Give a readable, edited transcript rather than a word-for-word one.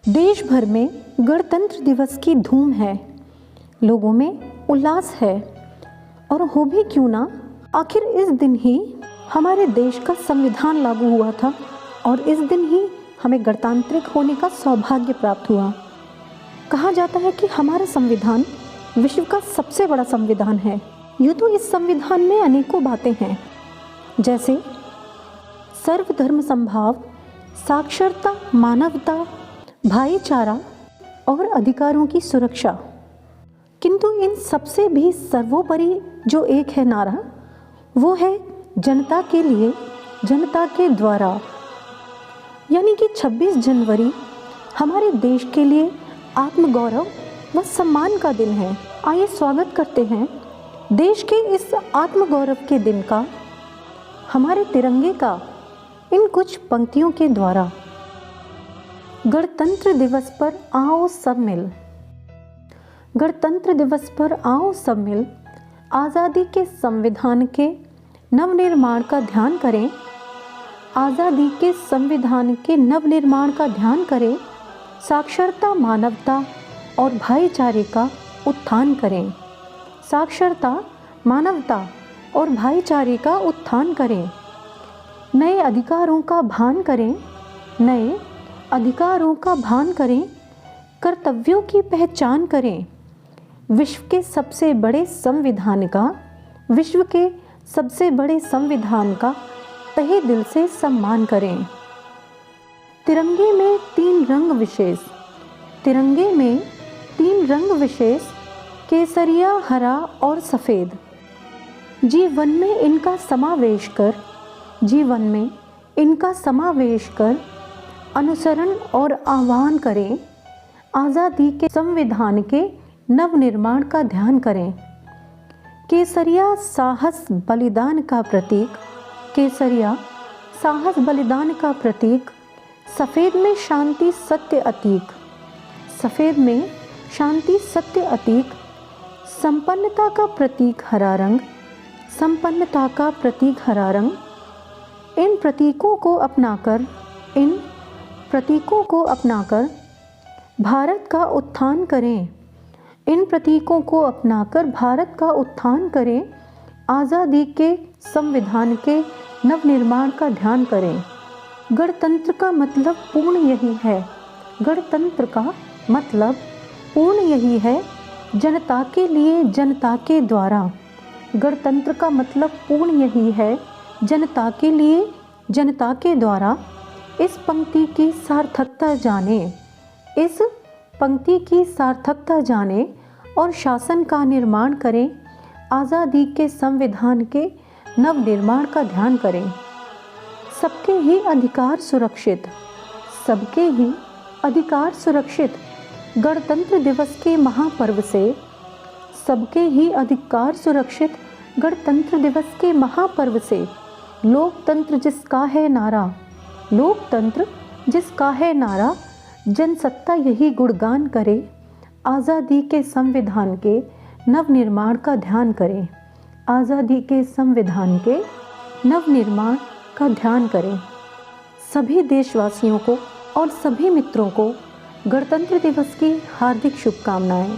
देश भर में गणतंत्र दिवस की धूम है, लोगों में उल्लास है। और हो भी क्यों ना, आखिर इस दिन ही हमारे देश का संविधान लागू हुआ था और इस दिन ही हमें गणतांत्रिक होने का सौभाग्य प्राप्त हुआ। कहा जाता है कि हमारा संविधान विश्व का सबसे बड़ा संविधान है। यूँ तो इस संविधान में अनेकों बातें हैं, जैसे सर्वधर्म समभाव, साक्षरता, मानवता, भाईचारा और अधिकारों की सुरक्षा। किंतु इन सबसे भी सर्वोपरि जो एक है नारा, वो है जनता के लिए, जनता के द्वारा। यानी कि 26 जनवरी हमारे देश के लिए आत्मगौरव व सम्मान का दिन है। आइए स्वागत करते हैं देश के इस आत्मगौरव के दिन का, हमारे तिरंगे का, इन कुछ पंक्तियों के द्वारा। गणतंत्र दिवस पर आओ सब मिल, गणतंत्र दिवस पर आओ सब मिल, आज़ादी के संविधान के नवनिर्माण का ध्यान करें, आज़ादी के संविधान के नवनिर्माण का ध्यान करें, साक्षरता, मानवता और भाईचारे का उत्थान करें, साक्षरता, मानवता और भाईचारे का उत्थान करें, नए अधिकारों का भान करें, नए अधिकारों का भान करें, कर्तव्यों की पहचान करें, विश्व के सबसे बड़े संविधान का, विश्व के सबसे बड़े संविधान का तहे दिल से सम्मान करें। तिरंगे में 3 रंग विशेष, तिरंगे में 3 रंग विशेष, केसरिया, हरा और सफ़ेद। जीवन में इनका समावेश कर, जीवन में इनका समावेश कर अनुसरण और आह्वान करें, आज़ादी के संविधान के नवनिर्माण का ध्यान करें। केसरिया साहस बलिदान का प्रतीक, केसरिया साहस बलिदान का प्रतीक, सफ़ेद में शांति सत्य अतीक, सफ़ेद में शांति सत्य अतीक, संपन्नता का प्रतीक हरा रंग, संपन्नता का प्रतीक हरा रंग। इन प्रतीकों को अपनाकर, इन प्रतीकों को अपनाकर भारत का उत्थान करें, इन प्रतीकों को अपनाकर भारत का उत्थान करें, आज़ादी के संविधान के नवनिर्माण का ध्यान करें। गणतंत्र का मतलब पूर्ण यही है, गणतंत्र का मतलब पूर्ण यही है, जनता के लिए, जनता के द्वारा। गणतंत्र का मतलब पूर्ण यही है, जनता के लिए, जनता के द्वारा। इस पंक्ति की सार्थकता जाने, इस पंक्ति की सार्थकता जाने और शासन का निर्माण करें, आज़ादी के संविधान के नवनिर्माण का ध्यान करें। सबके ही अधिकार सुरक्षित, सबके ही अधिकार सुरक्षित। गणतंत्र दिवस के महापर्व से, सबके ही अधिकार सुरक्षित। गणतंत्र दिवस के महापर्व से लोकतंत्र जिसका है नारा, लोकतंत्र जिसका है नारा, जनसत्ता यही गुणगान करे, आज़ादी के संविधान के नवनिर्माण का ध्यान करें, आज़ादी के संविधान के नवनिर्माण का ध्यान करें। सभी देशवासियों को और सभी मित्रों को गणतंत्र दिवस की हार्दिक शुभकामनाएं।